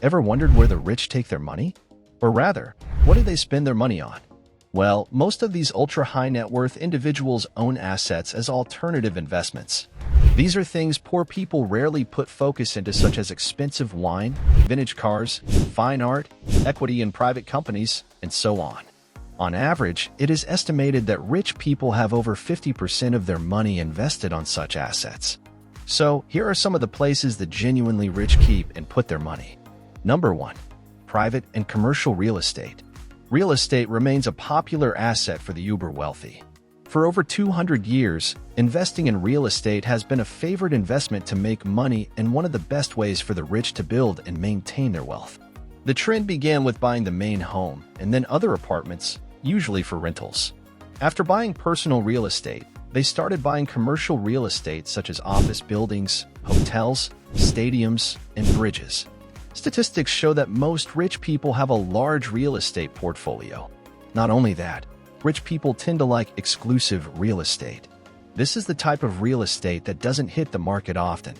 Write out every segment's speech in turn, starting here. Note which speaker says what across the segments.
Speaker 1: Ever wondered where the rich take their money? Or rather, what do they spend their money on? Well, most of these ultra-high net worth individuals own assets as alternative investments. These are things poor people rarely put focus into, such as expensive wine, vintage cars, fine art, equity in private companies, and so on. On average, it is estimated that rich people have over 50% of their money invested on such assets. So, here are some of the places that genuinely rich keep and put their money. Number 1. Private and commercial real estate. Real estate remains a popular asset for the uber wealthy. For over 200 years, investing in real estate has been a favorite investment to make money and one of the best ways for the rich to build and maintain their wealth. The trend began with buying the main home and then other apartments, usually for rentals. After buying personal real estate, they started buying commercial real estate such as office buildings, hotels, stadiums, and bridges. Statistics show that most rich people have a large real estate portfolio. Not only that, rich people tend to like exclusive real estate. This is the type of real estate that doesn't hit the market often.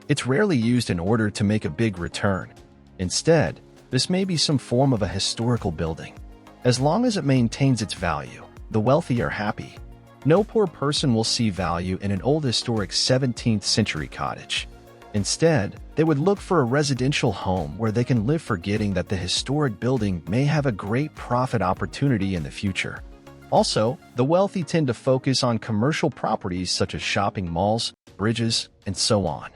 Speaker 1: It's rarely used in order to make a big return. Instead, this may be some form of a historical building. As long as it maintains its value, the wealthy are happy. No poor person will see value in an old historic 17th century cottage. Instead, they would look for a residential home where they can live, forgetting that the historic building may have a great profit opportunity in the future. Also, the wealthy tend to focus on commercial properties such as shopping malls, bridges, and so on.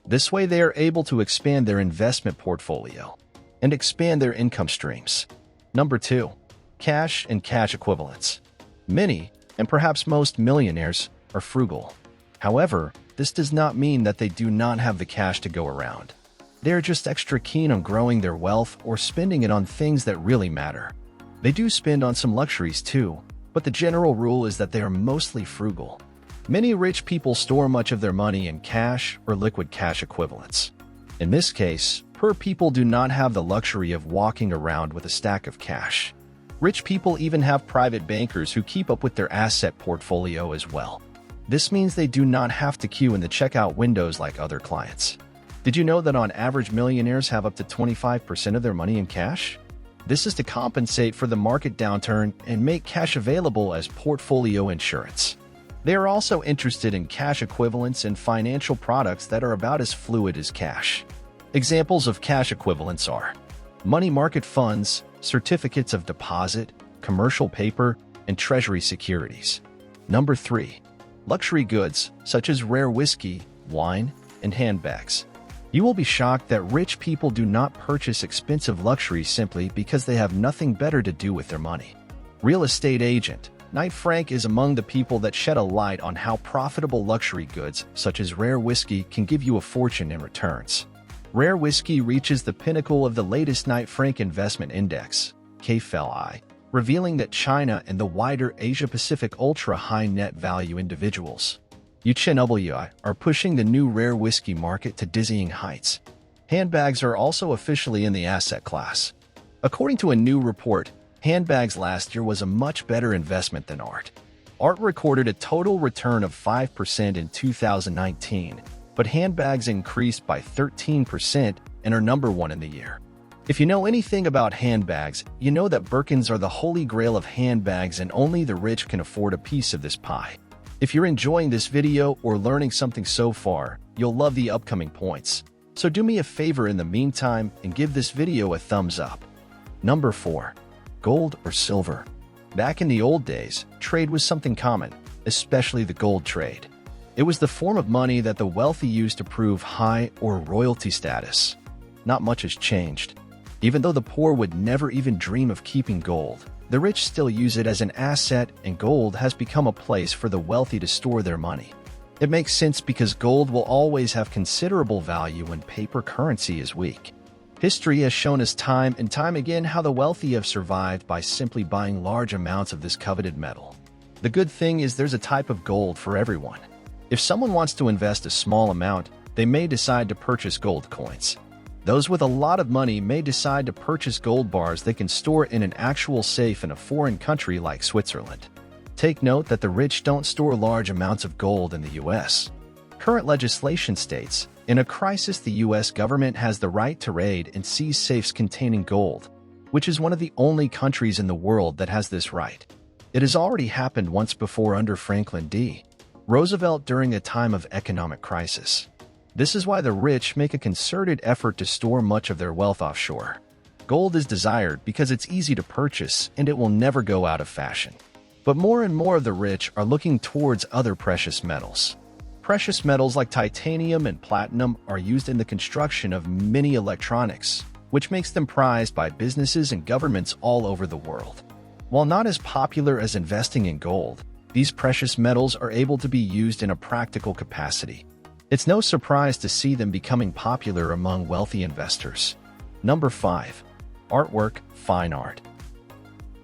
Speaker 1: This way they are able to expand their investment portfolio and expand their income streams. Number 2. Cash and cash equivalents. Many, and perhaps most millionaires, are frugal. However, this does not mean that they do not have the cash to go around. They are just extra keen on growing their wealth or spending it on things that really matter. They do spend on some luxuries too, but the general rule is that they are mostly frugal. Many rich people store much of their money in cash or liquid cash equivalents. In this case, poor people do not have the luxury of walking around with a stack of cash. Rich people even have private bankers who keep up with their asset portfolio as well. This means they do not have to queue in the checkout windows like other clients. Did you know that on average millionaires have up to 25% of their money in cash? This is to compensate for the market downturn and make cash available as portfolio insurance. They are also interested in cash equivalents and financial products that are about as fluid as cash. Examples of cash equivalents are money market funds, certificates of deposit, commercial paper, and treasury securities. Number 3. Luxury goods, such as rare whiskey, wine, and handbags. You will be shocked that rich people do not purchase expensive luxuries simply because they have nothing better to do with their money. Real estate agent Knight Frank is among the people that shed a light on how profitable luxury goods, such as rare whiskey, can give you a fortune in returns. Rare whiskey reaches the pinnacle of the latest Knight Frank Investment Index, KFLI, revealing that China and the wider Asia-Pacific ultra-high net value individuals, UCHNWI, are pushing the new rare whiskey market to dizzying heights. Handbags are also officially in the asset class. According to a new report, handbags last year was a much better investment than art. Art recorded a total return of 5% in 2019, but handbags increased by 13% and are number 1 in the year. If you know anything about handbags, you know that Birkins are the holy grail of handbags and only the rich can afford a piece of this pie. If you're enjoying this video or learning something so far, you'll love the upcoming points. So do me a favor in the meantime and give this video a thumbs up. Number 4. Gold or silver. Back in the old days, trade was something common, especially the gold trade. It was the form of money that the wealthy used to prove high or royalty status. Not much has changed. Even though the poor would never even dream of keeping gold, the rich still use it as an asset, and gold has become a place for the wealthy to store their money. It makes sense because gold will always have considerable value when paper currency is weak. History has shown us time and time again how the wealthy have survived by simply buying large amounts of this coveted metal. The good thing is there's a type of gold for everyone. If someone wants to invest a small amount, they may decide to purchase gold coins. Those with a lot of money may decide to purchase gold bars they can store in an actual safe in a foreign country like Switzerland. Take note that the rich don't store large amounts of gold in the US. Current legislation states In a crisis, the US government has the right to raid and seize safes containing gold, which is one of the only countries in the world that has this right. It has already happened once before under Franklin D. Roosevelt during a time of economic crisis. This is why the rich make a concerted effort to store much of their wealth offshore. Gold is desired because it's easy to purchase and it will never go out of fashion. But more and more of the rich are looking towards other precious metals. Precious metals like titanium and platinum are used in the construction of many electronics, which makes them prized by businesses and governments all over the world. While not as popular as investing in gold, these precious metals are able to be used in a practical capacity. It's no surprise to see them becoming popular among wealthy investors. Number 5. Artwork, fine art.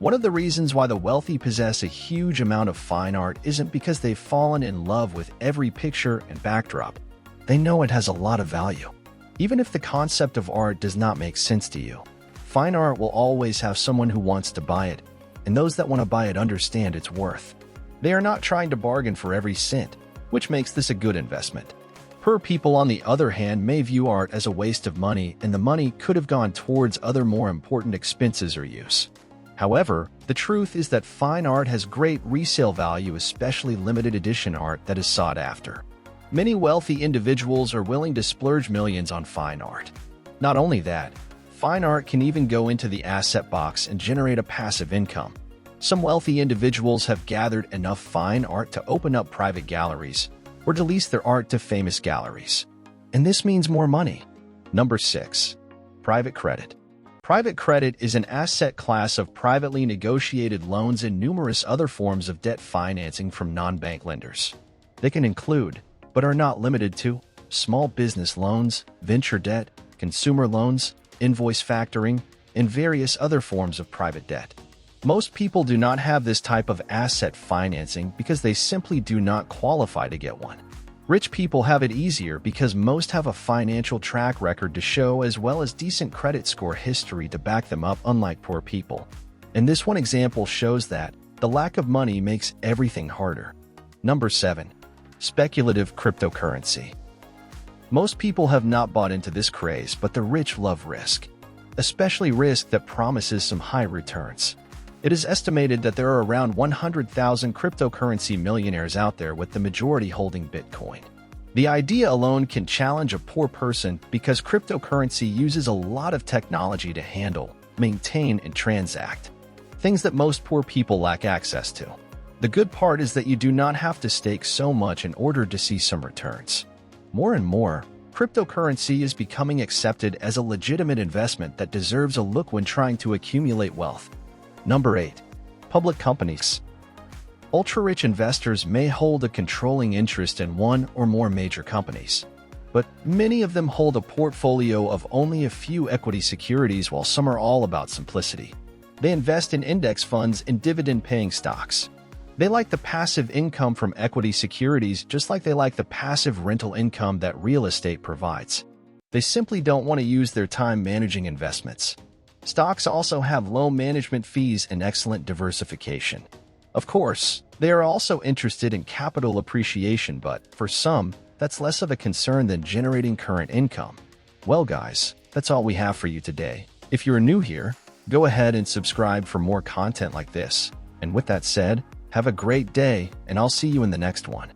Speaker 1: One of the reasons why the wealthy possess a huge amount of fine art isn't because they've fallen in love with every picture and backdrop. They know it has a lot of value. Even if the concept of art does not make sense to you, fine art will always have someone who wants to buy it, and those that want to buy it understand its worth. They are not trying to bargain for every cent, which makes this a good investment. Poor people, on the other hand, may view art as a waste of money, and the money could have gone towards other more important expenses or use. However, the truth is that fine art has great resale value, especially limited edition art that is sought after. Many wealthy individuals are willing to splurge millions on fine art. Not only that, fine art can even go into the asset box and generate a passive income. Some wealthy individuals have gathered enough fine art to open up private galleries or to lease their art to famous galleries. And this means more money. Number 6. Private credit. Private credit is an asset class of privately negotiated loans and numerous other forms of debt financing from non-bank lenders. They can include, but are not limited to, small business loans, venture debt, consumer loans, invoice factoring, and various other forms of private debt. Most people do not have this type of asset financing because they simply do not qualify to get one. Rich people have it easier because most have a financial track record to show, as well as decent credit score history to back them up, unlike poor people. And this one example shows that the lack of money makes everything harder. Number 7. Speculative cryptocurrency. Most people have not bought into this craze, but the rich love risk, especially risk that promises some high returns. It is estimated that there are around 100,000 cryptocurrency millionaires out there, with the majority holding Bitcoin. The idea alone can challenge a poor person because cryptocurrency uses a lot of technology to handle, maintain, and transact, things that most poor people lack access to. The good part is that you do not have to stake so much in order to see some returns. More and more, cryptocurrency is becoming accepted as a legitimate investment that deserves a look when trying to accumulate wealth. Number 8. Public companies. Ultra-rich investors may hold a controlling interest in one or more major companies, but many of them hold a portfolio of only a few equity securities, while some are all about simplicity. They invest in index funds and dividend-paying stocks. They like the passive income from equity securities just like they like the passive rental income that real estate provides. They simply don't want to use their time managing investments. Stocks also have low management fees and excellent diversification. Of course, they are also interested in capital appreciation, but for some, that's less of a concern than generating current income. Well guys, that's all we have for you today. If you're new here, go ahead and subscribe for more content like this. And with that said, have a great day, and I'll see you in the next one.